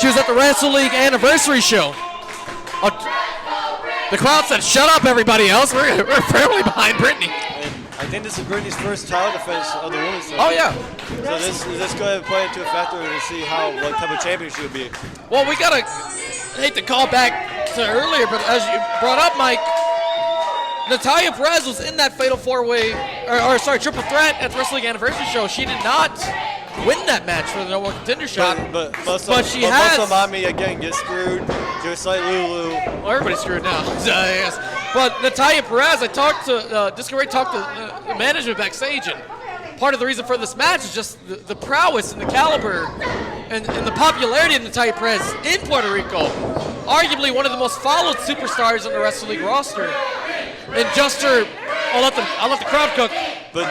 She was at the Wrestle League anniversary show. The crowd said, "Shut up, everybody else. We're firmly behind Britany." And I think this is Britany's first title defense of the women's side. Oh yeah. So this go ahead and play into a factor to see what type of champion she would be. Well, we gotta. I hate to call back to earlier, but as you brought up, Mike, Nathalya Perez was in that fatal four-way, triple threat at the Wrestle League anniversary show. She did not win that match for the No One Contender shot, but she has. Muscle Mommy again gets screwed, just like Lulu. Well, everybody's screwed now. Yes. But Nathalya Perez, I talked to Disco Ray talked to the management backstage, and part of the reason for this match is just the prowess and the caliber and the popularity of Nathalya Perez in Puerto Rico. Arguably one of the most followed superstars on the Wrestle League roster. And just her, I'll let the crowd cook. But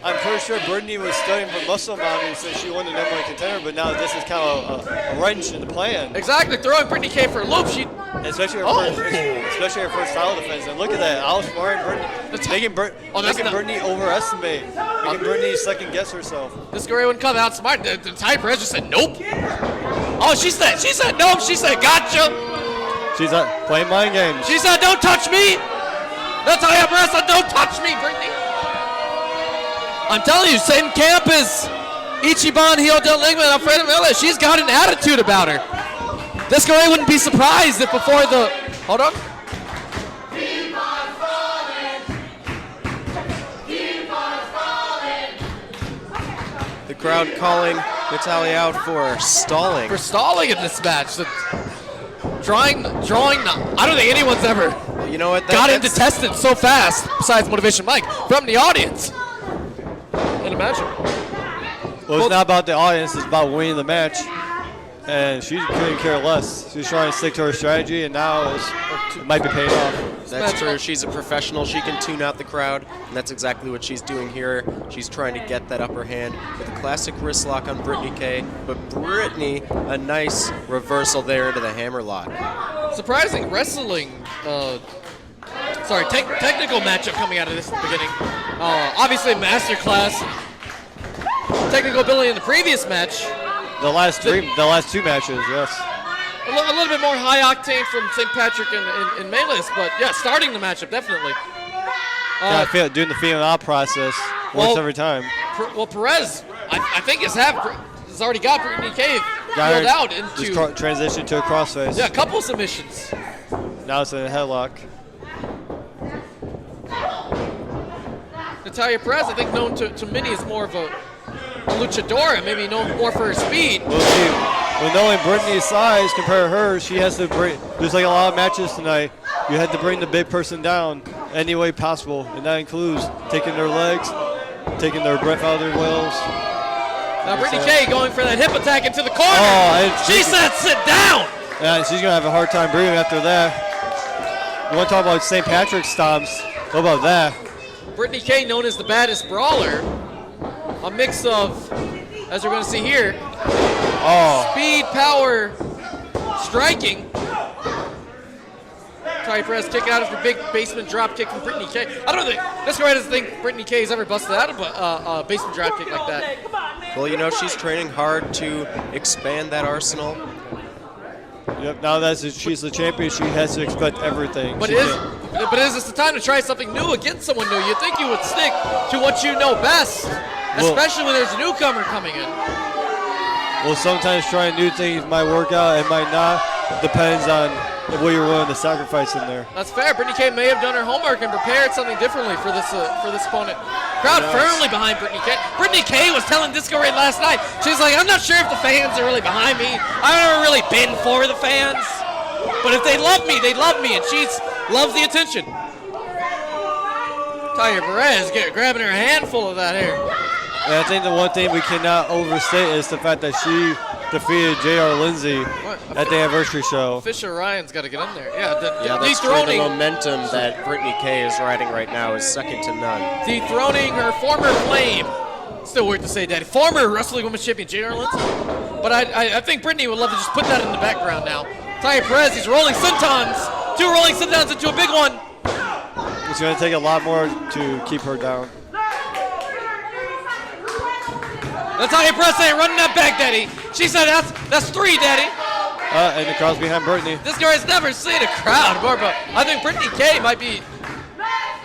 I'm pretty sure Britany was studying for Muscle Mommy since she won the number one contender, but now this is kind of a wrench in the plan. Exactly, throwing Britany K for a loop. Especially her first title defense. And look at that, outsmarting Britany, making Britany overestimate, making Britany second guess herself. This girl wouldn't come out smart. Nathalya Perez just said nope. Oh, she said nope. She said gotcha. She's playing mind games. She said don't touch me. Nathalya Perez said don't touch me, Britany. I'm telling you, same camp as Ichiban, Hio del Lingua, and Alfredo Miller. She's got an attitude about her. This guy wouldn't be surprised if before the... Hold on. The crowd calling Nathalya out for stalling. For stalling in this match. So drawing. I don't think anyone's ever got into tested so fast, besides Motivation Mike, from the audience. And imagine. Well, it's not about the audience, it's about winning the match. And she couldn't care less. She's trying to stick to her strategy, and now it might be paying off. That's true. She's a professional. She can tune out the crowd, and that's exactly what she's doing here. She's trying to get that upper hand with a classic wrist lock on Britany K, but Britany, a nice reversal there into the hammer lock. Surprising wrestling, technical matchup coming out of this at the beginning. Obviously, masterclass. Technical ability in the previous match. The last two matches, yes. A little bit more high octane from St. Patrick and Melis, but yeah, starting the matchup definitely. Doing the feeling out process once every time. Perez, I think has already got Britany K filled out into transition to a crossface. Yeah, a couple submissions. Now it's in a headlock. Nathalya Perez, I think known to many as more of a luchadora, maybe known more for her speed. Well, see, with knowing Britany's size compared to her, she has to bring, there's like a lot of matches tonight, you had to bring the big person down any way possible, and that includes taking their legs, taking their breath out of their wheels. Now Britany K going for that hip attack into the corner. She said sit down. Yeah, she's going to have a hard time breathing after that. You want to talk about St. Patrick's stomps, what about that? Britany K, known as the baddest brawler, a mix of, as we're going to see here, speed, power, striking. Nathalya Perez kicking out of her big basement drop kick from Britany K. I don't think, this guy doesn't think Britany K has ever busted out of a basement drop kick like that. Well, she's training hard to expand that arsenal. Yep, now that she's the champion, she has to expect everything. But is this the time to try something new against someone new? You'd think you would stick to what you know best, especially when there's a newcomer coming in. Well, sometimes trying new things might work out, it might not. Depends on what you're willing to sacrifice in there. That's fair. Britany K may have done her homework and prepared something differently for this opponent. Crowd firmly behind Britany K. Britany K was telling Disco Ray last night, she's like, I'm not sure if the fans are really behind me. I've never really been for the fans. But if they love me, they love me, and she loves the attention. Nathalya Perez grabbing her handful of that hair. And I think the one thing we cannot overstate is the fact that she defeated J.R. Lindsay at the anniversary show. Fisher Ryan's got to get in there. Yeah, that's true. The momentum that Britany K is riding right now is second to none. Dethroning her former flame. Still weird to say, Daddy. Former Wrestling Women's Champion J.R. Lindsay. But I think Britany would love to just put that in the background now. Nathalya Perez, these rolling sentons. 2 rolling sentons into a big one. It's going to take a lot more to keep her down. Nathalya Perez saying, running that back, Daddy. She said, that's 3, Daddy. And the crowd's behind Britany. This guy's never seen a crowd more, but I think Britany K might be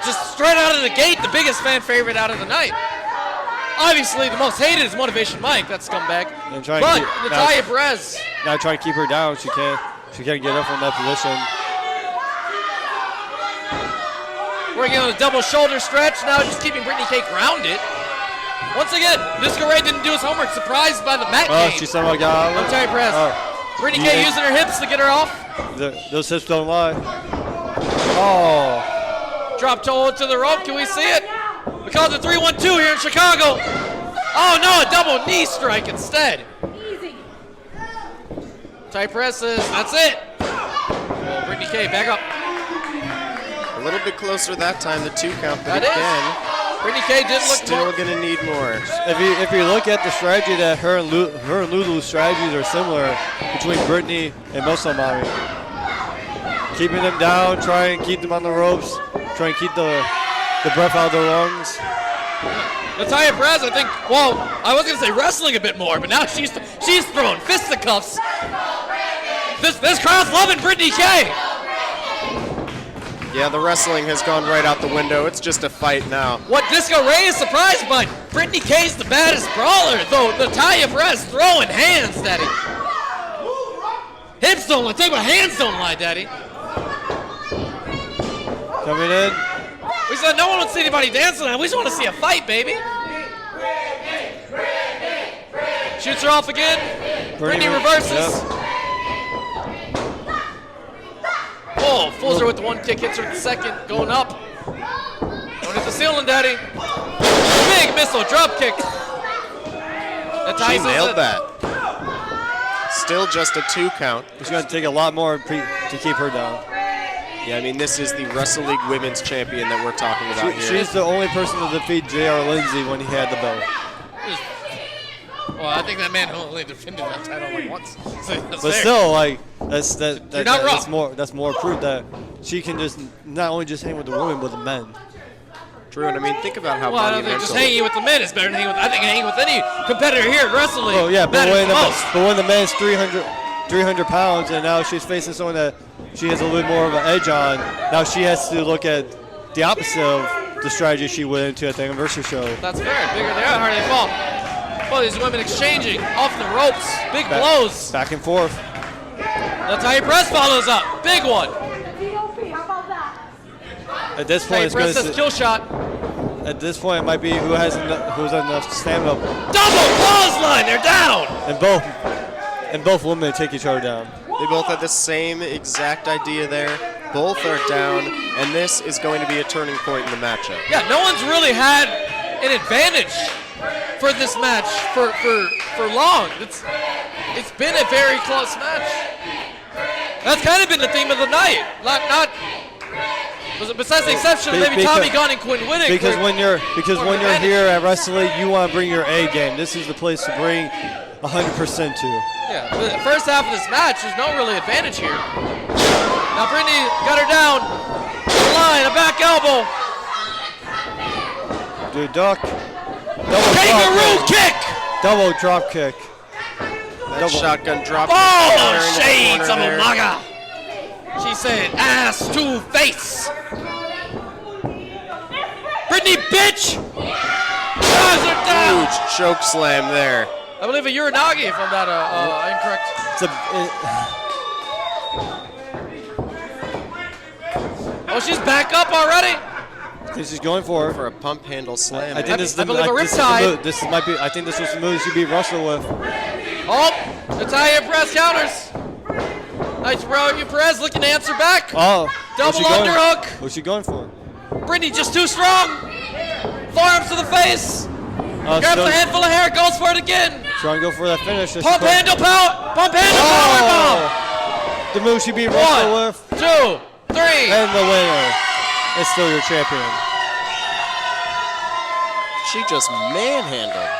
just straight out of the gate the biggest fan favorite out of the night. Obviously, the most hated is Motivation Mike. That's scumbag. But Nathalya Perez. Now trying to keep her down. She can't get up from that position. Working on a double shoulder stretch. Now just keeping Britany K grounded. Once again, Disco Ray didn't do his homework. Surprised by the mat game. She somehow got out. Nathalya Perez. Britany K using her hips to get her off. Those hips don't lie. Oh. Drop toe to the rope. Can we see it? We call it the 3-1-2 here in Chicago. Oh no, a double knee strike instead. Easy. Nathalya Perez says, that's it. Britany K back up. A little bit closer that time, the 2 count, but That again, Britany K didn't look still gonna need more. If you look at the strategy that her and Lulu's strategies are similar between Britany and Muscle Mommy. Keeping them down, try and keep them on the ropes, try and keep the breath out of their lungs. Nathalya Perez, I think, well, I was going to say wrestling a bit more, but now she's throwing fisticuffs. This crowd's loving Britany K. Yeah, the wrestling has gone right out the window. It's just a fight now. What Disco Ray is surprised by, Britany K's the baddest brawler, though Nathalya Perez throwing hands, Daddy. Hips don't lie, think about hands don't lie, Daddy. Coming in. We said no one wants to see anybody dancing, we just want to see a fight, baby. Shoots her off again. Britany reverses. Yep. Oh, fools her with the 1 kick, hits her with the 2nd, going up. Going at the ceiling, Daddy. Big missile, drop kick. She nailed that. Still just a 2 count. It's going to take a lot more to keep her down. Yeah, I mean, this is the Wrestle League Women's Champion that we're talking about here. She's the only person to defeat J.R. Lindsay when he had the belt. Well, I think that man only defended that title like once. So but still, like that's more proof that she can just not only just hang with the women but the men. True, and I mean, think about how well, I don't think just hanging with the men is better than hanging with. I think hanging with any competitor here at Wrestle League. Oh yeah, but when the men's 300 pounds, and now she's facing someone that she has a little more of an edge on. Now she has to look at the opposite of the strategy she went into at the anniversary show. That's fair. Bigger they are, harder they fall. Oh, these women exchanging off the ropes. Big blows. Back and forth. Nathalya Perez follows up. Big one. At this point, Nathalya Perez says kill shot. At this point, it might be who's enough stamina. Double clothesline. They're down. And both women take each other down. They both had the same exact idea there. Both are down, and this is going to be a turning point in the matchup. Yeah, no one's really had an advantage for this match for long. It's been a very close match. That's kind of been the theme of the night. Not besides the exception of maybe Tommy Gunn and Quinn Winnick. Because when you're here at Wrestle, you want to bring your A game. This is the place to bring 100% to. Yeah, the first half of this match, there's no really advantage here. Now Britany got her down. The line, a back elbow. Dude, duck. Kangaroo kick. Double drop kick. That shotgun drop. Oh, shades of a maga. She said ass to face. Britany, bitch. Drives her down. Huge choke slam there. I believe a Uranagi, if I'm not incorrect. Oh, she's back up already. I think she's going for a pump handle slam. I believe a riptide. I think this was the move she beat Russell with. Oh, Nathalya Perez counters. Nice Perez looking to answer back. Oh, double underhook. What's she going for? Britany just too strong. Forearms to the face. Grabs a handful of hair, goes for it again. Trying to go for that finish. Pump handle power. Pump handle power bomb. The move she beat Russell with. 1, 2, 3. And the winner is still your champion. She just manhandled